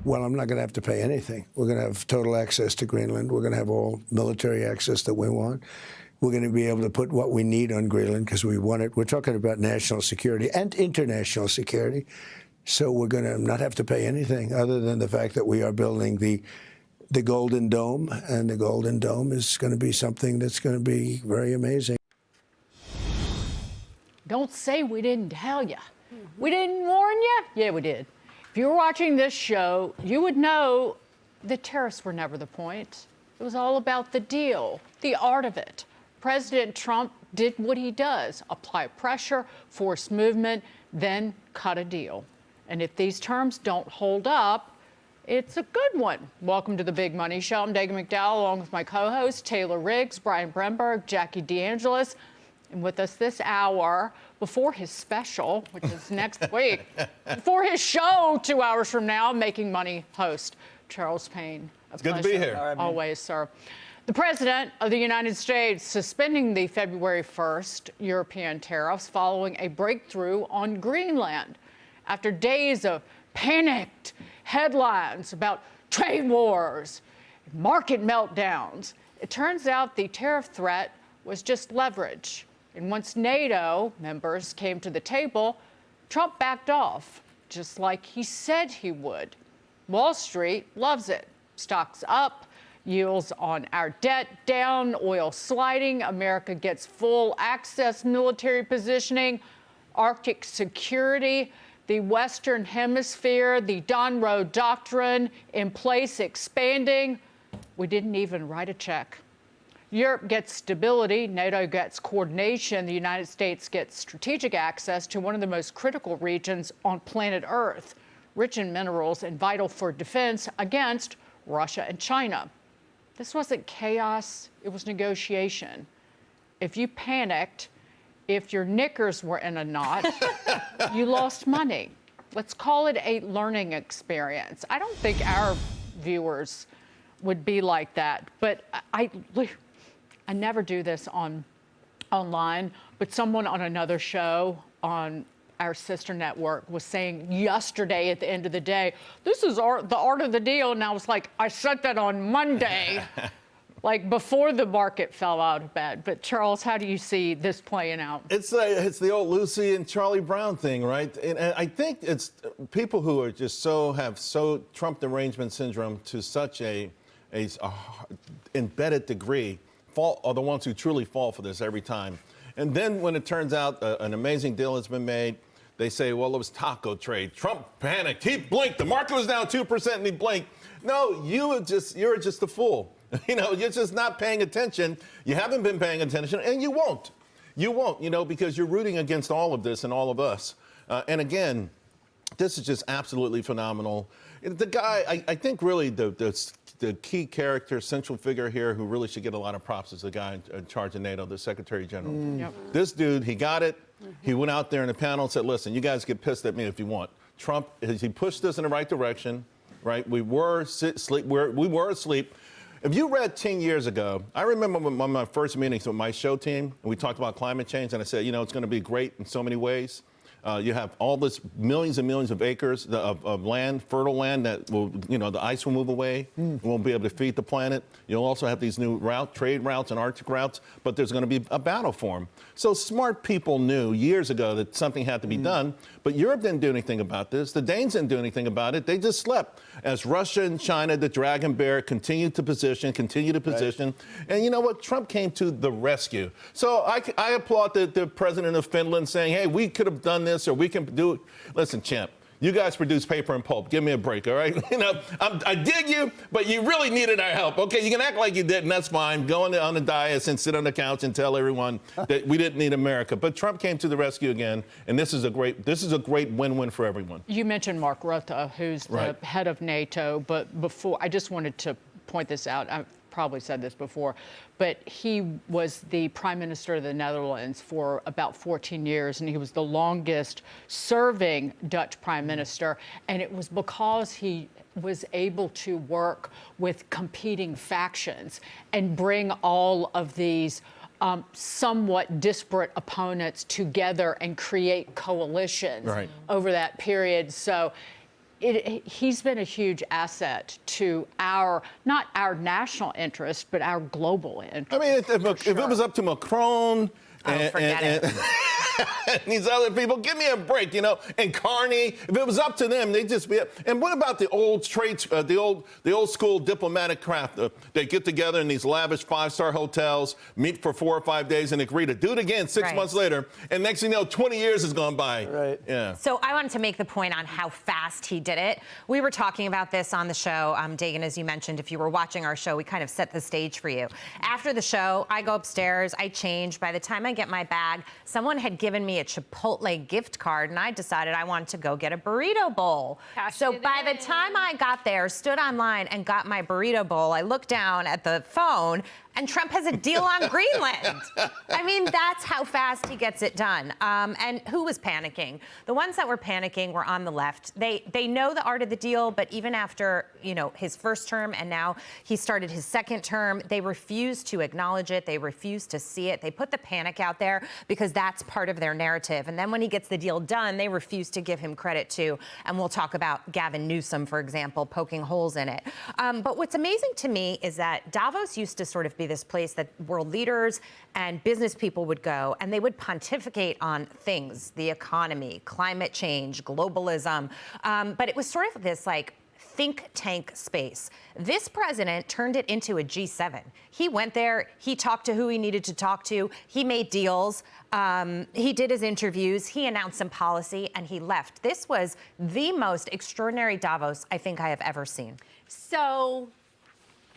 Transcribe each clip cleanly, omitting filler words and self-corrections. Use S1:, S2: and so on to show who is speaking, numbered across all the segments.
S1: well, I'm not going to have to pay anything. We're going to have total access to Greenland. We're going to have all military access that we want. We're going to be able to put what we need on Greenland because we want it. We're talking about national security and international security. So we're going to not have to pay anything other than the fact that we are building the Golden Dome. And the Golden Dome is going to be something that's going to be very amazing.
S2: Don't say we didn't tell you. We didn't warn you? Yeah, we did. If you were watching this show, you would know the tariffs were never the point. It was all about the deal, the art of it. President Trump did what he does, apply pressure, force movement, then cut a deal. And if these terms don't hold up, it's a good one. Welcome to the Big Money Show. I'm Dagen McDowell, along with my co-hosts, Taylor Riggs, Brian Bremberg, Jackie DeAngelis. And with us this hour, before his special, which is next week, before his show 2 hours from now, Making Money host, Charles Payne.
S3: It's good to be here.
S2: Always, sir. The President of the United States suspending the February 1st European tariffs following a breakthrough on Greenland. After days of panicked headlines about trade wars, market meltdowns, it turns out the tariff threat was just leverage. And once NATO members came to the table, Trump backed off, just like he said he would. Wall Street loves it. Stocks up, yields on our debt down, oil sliding, America gets full access military positioning, Arctic security, the Western Hemisphere, the Monroe Doctrine in place, expanding. We didn't even write a check. Europe gets stability, NATO gets coordination, the United States gets strategic access to one of the most critical regions on planet Earth, rich in minerals and vital for defense against Russia and China. This wasn't chaos, it was negotiation. If you panicked, if your knickers were in a knot, you lost money. Let's call it a learning experience. I don't think our viewers would be like that, but I never do this online, but someone on another show on our sister network was saying yesterday at the end of the day, this is the art of the deal. And I was like, I said that on Monday, like before the market fell out of bed. But Charles, how do you see this playing out?
S3: It's the old Lucy and Charlie Brown thing, right? And I think it's people who are just have Trump derangement syndrome to such a embedded degree are the ones who truly fall for this every time. And then when it turns out an amazing deal has been made, they say, well, it was taco trade. Trump panicked. He blinked. The market was down 2% and he blinked. No, you're just a fool. You're just not paying attention. You haven't been paying attention, and you won't. You won't, because you're rooting against all of this and all of us. And again, this is just absolutely phenomenal. The guy, I think really the key character, central figure here who really should get a lot of props is the guy in charge of NATO, the Secretary General.
S2: Yep.
S3: This dude, he got it. He went out there in the panel and said, listen, you guys get pissed at me if you want. Trump, he pushed us in the right direction, right? We were asleep. If you read 10 years ago, I remember one of my first meetings with my show team, and we talked about climate change, and I said, it's going to be great in so many ways. You have all this millions and millions of acres of land, fertile land that will, the ice will move away. We won't be able to feed the planet. You'll also have these new trade routes and Arctic routes, but there's going to be a battle for them. So smart people knew years ago that something had to be done, but Europe didn't do anything about this. The Danes didn't do anything about it. They just slept as Russia and China, the dragon bear, continued to position. Right. And you know what? Trump came to the rescue. So I applaud the president of Finland saying, hey, we could have done this, or we can do it. Listen, champ, you guys produce paper and pulp. Give me a break, all right? I dig you, but you really needed our help. Okay, you can act like you didn't, that's fine. Go on the dais and sit on the couch and tell everyone that we didn't need America. But Trump came to the rescue again, and this is a great win-win for everyone.
S2: You mentioned Mark Rutte, who's the head of NATO, but before, I just wanted to point this out. I've probably said this before, but he was the prime minister of the Netherlands for about 14 years, and he was the longest serving Dutch prime minister. And it was because he was able to work with competing factions and bring all of these somewhat disparate opponents together and create coalitions over that period. So he's been a huge asset to not our national interest, but our global interest.
S3: I mean, if it was up to Macron and these other people, give me a break, and Carney, if it was up to them, they'd just be. And what about the old trades, the old school diplomatic craft? They get together in these lavish 5-star hotels, meet for 4 or 5 days, and agree to do it again 6 months later. And next thing you know, 20 years has gone by.
S4: Right.
S3: Yeah.
S5: So I wanted to make the point on how fast he did it. We were talking about this on the show, Dagen, as you mentioned. If you were watching our show, we kind of set the stage for you. After the show, I go upstairs, I change. By the time I get my bag, someone had given me a Chipotle gift card, and I decided I wanted to go get a burrito bowl. So by the time I got there, stood online and got my burrito bowl, I looked down at the phone, and Trump has a deal on Greenland. I mean, that's how fast he gets it done. And who was panicking? The ones that were panicking were on the left. They know the art of the deal, but even after, his first term and now he started his second term, they refuse to acknowledge it. They refuse to see it. They put the panic out there because that's part of their narrative. And then when he gets the deal done, they refuse to give him credit too. And we'll talk about Gavin Newsom, for example, poking holes in it. But what's amazing to me is that Davos used to sort of be this place that world leaders and business people would go, and they would pontificate on things, the economy, climate change, globalism. But it was sort of this think tank space. This president turned it into a G7. He went there, he talked to who he needed to talk to, he made deals, he did his interviews, he announced some policy, and he left. This was the most extraordinary Davos I think I have ever seen.
S6: So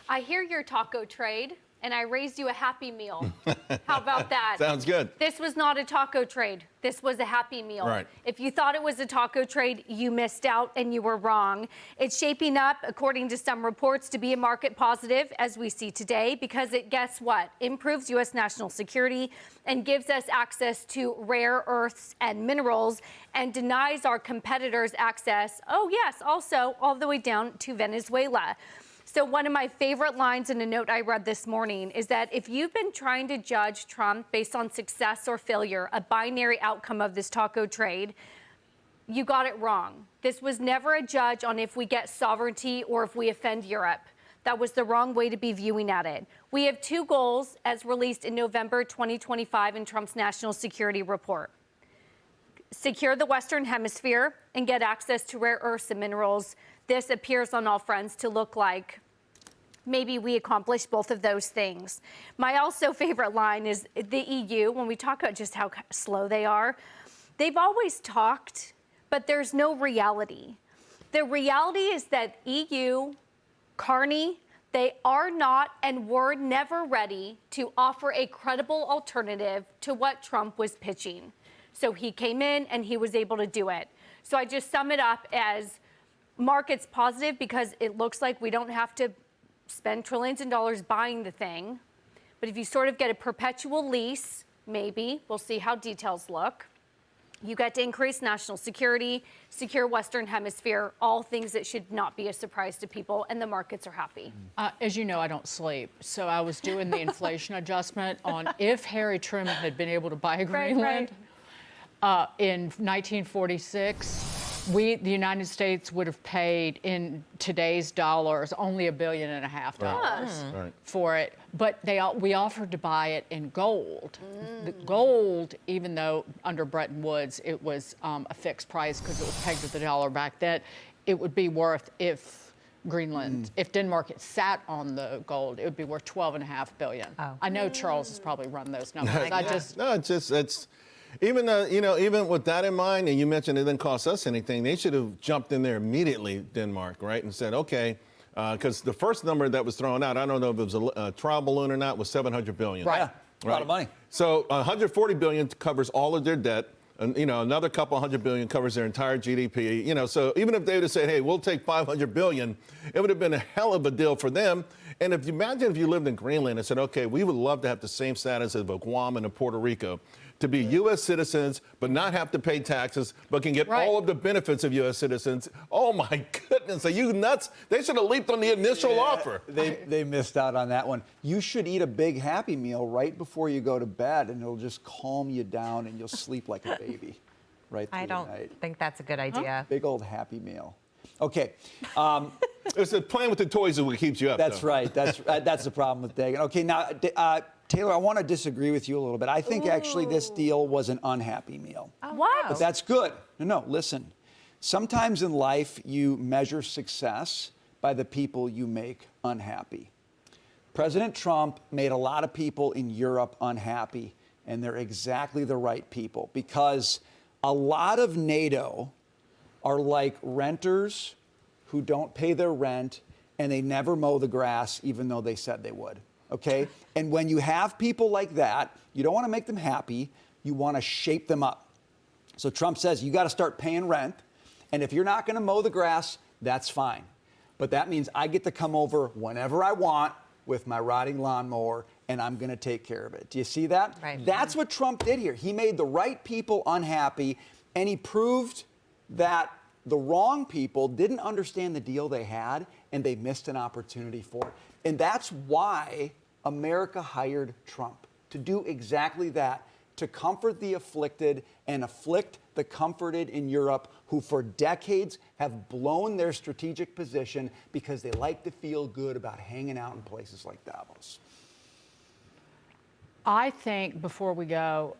S6: I hear your taco trade, and I raised you a Happy Meal. How about that?
S3: Sounds good.
S6: This was not a taco trade. This was a Happy Meal.
S3: Right.
S6: If you thought it was a taco trade, you missed out and you were wrong. It's shaping up, according to some reports, to be a market positive, as we see today, because it, guess what, improves U.S. national security and gives us access to rare earths and minerals and denies our competitors access, also all the way down to Venezuela. So one of my favorite lines in a note I read this morning is that if you've been trying to judge Trump based on success or failure, a binary outcome of this taco trade, you got it wrong. This was never a judge on if we get sovereignty or if we offend Europe. That was the wrong way to be viewing at it. We have 2 goals as released in November 2025 in Trump's national security report. Secure the Western Hemisphere and get access to rare earths and minerals. This appears on all fronts to look like maybe we accomplished both of those things. My also favorite line is the EU, when we talk about just how slow they are, they've always talked, but there's no reality. The reality is that EU, Carney, they are not and were never ready to offer a credible alternative to what Trump was pitching. So he came in and he was able to do it. So I just sum it up as market's positive because it looks like we don't have to spend trillions of dollars buying the thing. But if you sort of get a perpetual lease, maybe, we'll see how details look. You get to increase national security, secure Western Hemisphere, all things that should not be a surprise to people, and the markets are happy.
S2: As you know, I don't sleep, so I was doing the inflation adjustment on if Harry Truman had been able to buy Greenland in 1946. The United States would have paid in today's dollars only $1.5 billion for it. But we offered to buy it in gold. The gold, even though under Bretton Woods it was a fixed price because it was pegged to the dollar back then, it would be worth if Denmark had sat on the gold, it would be worth $12.5 billion. I know Charles has probably run those numbers.
S3: It's even even with that in mind, and you mentioned it didn't cost us anything, they should have jumped in there immediately, Denmark, right, and said, okay, because the first number that was thrown out, I don't know if it was a trial balloon or not, was $700 billion.
S4: Right. A lot of money.
S3: So $140 billion covers all of their debt. And, another couple $100 billion covers their entire GDP. So even if they would have said, hey, we'll take $500 billion, it would have been a hell of a deal for them. And if you imagine if you lived in Greenland and said, okay, we would love to have the same status as Guam and Puerto Rico, to be U.S. citizens, but not have to pay taxes, but can get all of the benefits of U.S. citizens. Oh, my goodness. Are you nuts? They should have leaped on the initial offer.
S4: They missed out on that one. You should eat a big Happy Meal right before you go to bed, and it'll just calm you down, and you'll sleep like a baby right through
S5: I
S4: the
S5: don't
S4: night.
S5: think that's a good idea.
S4: Big old Happy Meal. Okay.
S3: It's the playing with the toys that keeps you up.
S4: That's
S3: though.
S4: right. That's the problem with Dagen. Okay, now, Taylor, I want to disagree with you a little bit. I think actually this deal was an unhappy meal.
S6: What?
S4: But that's good. No, listen. Sometimes in life, you measure success by the people you make unhappy. President Trump made a lot of people in Europe unhappy, and they're exactly the right people, because a lot of NATO are like renters who don't pay their rent, and they never mow the grass even though they said they would, okay? And when you have people like that, you don't want to make them happy, you want to shape them up. So Trump says, you got to start paying rent, and if you're not going to mow the grass, that's fine. But that means I get to come over whenever I want with my riding lawnmower, and I'm going to take care of it. Do you see that?
S5: Right.
S4: That's what Trump did here. He made the right people unhappy, and he proved that the wrong people didn't understand the deal they had, and they missed an opportunity for it. And that's why America hired Trump, to do exactly that, to comfort the afflicted and afflict the comforted in Europe, who for decades have blown their strategic position because they like to feel good about hanging out in places like Davos.
S2: I think before we go,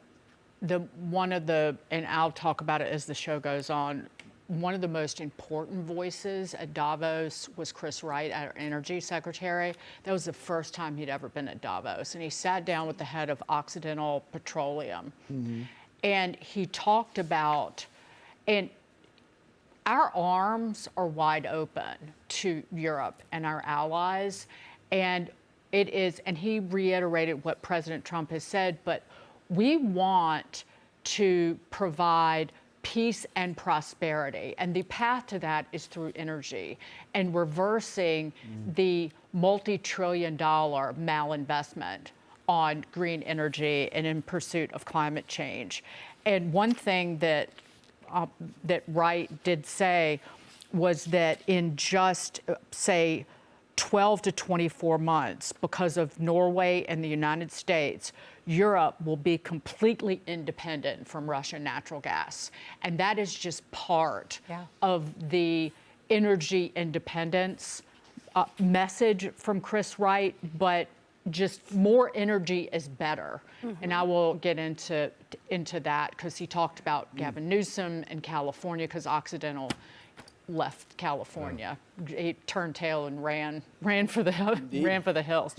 S2: and I'll talk about it as the show goes on, one of the most important voices at Davos was Chris Wright, our energy secretary. That was the first time he'd ever been at Davos. And he sat down with the head of Occidental Petroleum. Mm-hmm. And he talked about, and our arms are wide open to Europe and our allies. And he reiterated what President Trump has said, but we want to provide peace and prosperity. And the path to that is through energy and reversing the multi-trillion-dollar malinvestment on green energy and in pursuit of climate change. And one thing that Wright did say was that in just, say, 12 to 24 months, because of Norway and the United States, Europe will be completely independent from Russian natural gas. And that is just part of the energy independence message from Chris Wright, but just more energy is better. Mm-hmm. And I will get into that because he talked about Gavin Newsom in California, because Occidental left California. He turned tail and ran for the hills.